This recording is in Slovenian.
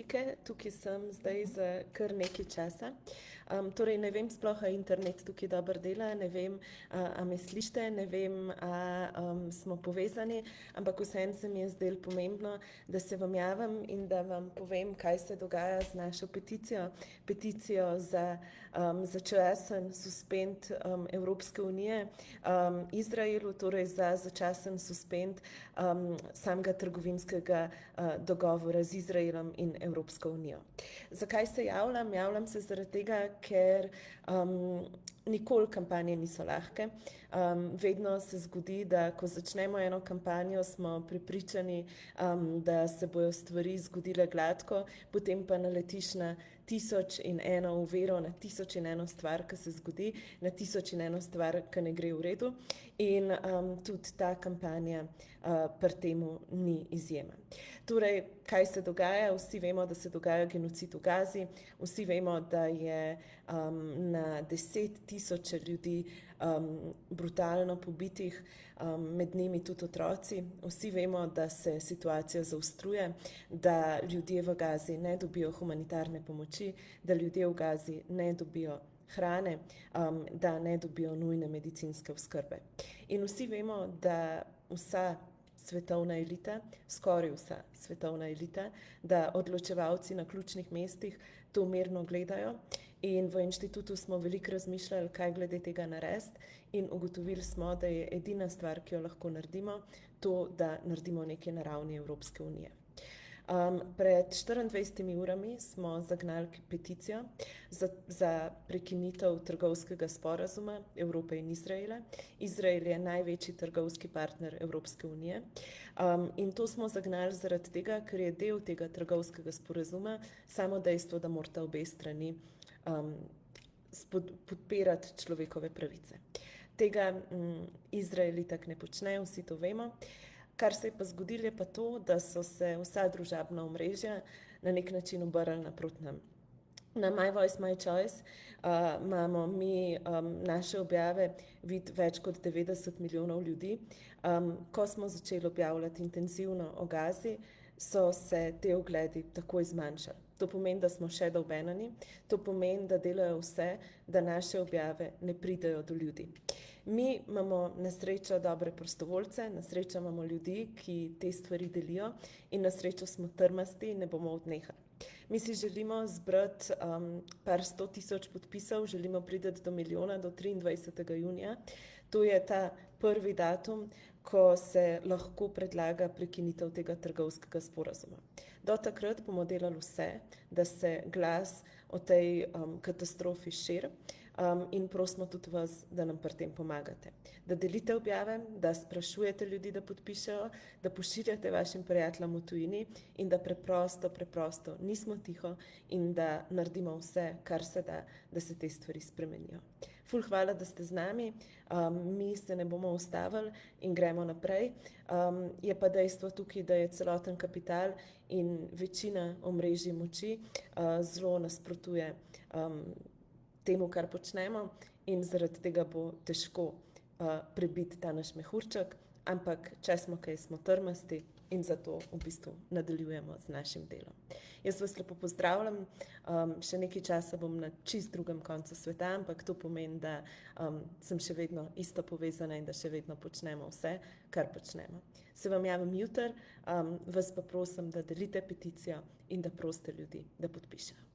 Kike, tukaj sem zdaj za kar nekaj časa. Torej, ne vem sploh, a internet tukaj dobro dela, ne vem, a me slišite, ne vem, a smo povezani, ampak vseeno se mi je zdelo pomembno, da se vam javim in da vam povem, kaj se dogaja z našo peticijo za začasen suspend Evropske unije Izraelu, torej za začasen suspend samega trgovinskega dogovora z Izraelom in Evropsko unijo. Zakaj se javljam? Javljam se zaradi tega, ker nikoli kampanje niso lahke. Vedno se zgodi, da ko začnemo eno kampanjo, smo prepričani, da se bojo stvari zgodile gladko, potem pa naletiš na 1001 oviro, na 1001 stvar, ki se zgodi, na 1001 stvar, ki ne gre v redu. In tudi ta kampanja pri temu ni izjema. Torej, kaj se dogaja? Vsi vemo, da se dogaja genocid v Gazi, vsi vemo, da je na 10.000 ljudi brutalno pobitih, med njimi tudi otroci. Vsi vemo, da se situacija zaostruje, da ljudje v Gazi ne dobijo humanitarne pomoči, da ljudje v Gazi ne dobijo hrane, da ne dobijo nujne medicinske oskrbe. In vsi vemo, da vsa svetovna elita, skoraj vsa svetovna elita, da odločevalci na ključnih mestih to mirno gledajo. In v inštitutu smo veliko razmišljali, kaj glede tega narediti, in ugotovili smo, da je edina stvar, ki jo lahko naredimo, to, da naredimo nekaj na ravni Evropske unije. Pred 24 urami smo zagnali peticijo za prekinitev trgovskega sporazuma Evrope in Izraela. Izrael je največji trgovski partner Evropske unije. In to smo zagnali zaradi tega, ker je del tega trgovskega sporazuma samo dejstvo, da morata obe strani podpirati človekove pravice. Tega Izrael itak ne počne, vsi to vemo. Kar se je pa zgodilo, je pa to, da so se vsa družabna omrežja na nek način obrnili naproti nam. Na My Voice, My Choice imamo mi naše objave vidi več kot 90 milijonov ljudi. Ko smo začeli objavljati intenzivno o Gazi, so se te ogledi takoj zmanjšali. To pomeni, da smo še dolbenani, to pomeni, da delajo vse, da naše objave ne pridejo do ljudi. Mi imamo na srečo dobre prostovoljce, na srečo imamo ljudi, ki te stvari delijo, in na srečo smo trmasti in ne bomo odnehali. Mi si želimo zbrati par 100.000 podpisov, želimo priti do milijona do 23. junija. To je ta prvi datum, ko se lahko predlaga prekinitev tega trgovskega sporazuma. Do takrat bomo delali vse, da se glas o tej katastrofi širi, in prosimo tudi vas, da nam pri tem pomagate. Da delite objave, da sprašujete ljudi, da podpišejo, da pošiljate vašim prijateljem v tujini in da preprosto nismo tiho in da naredimo vse, kar se da, da se te stvari spremenijo. Ful hvala, da ste z nami, mi se ne bomo ustavili in gremo naprej. Je pa dejstvo tukaj, da je celoten kapital in večina omrežij moči zelo nasprotuje temu, kar počnemo, in zaradi tega bo težko prebiti ta naš mehurček, ampak če smo kaj, smo trmasti in zato v bistvu nadaljujemo z našim delom. Jaz vas lepo pozdravljam, še nekaj časa bom na čist drugem koncu sveta, ampak to pomeni, da sem še vedno isto povezana in da še vedno počnemo vse, kar počnemo. Se vam javim jutri, vas pa prosim, da delite peticijo in da prosite ljudi, da podpišejo.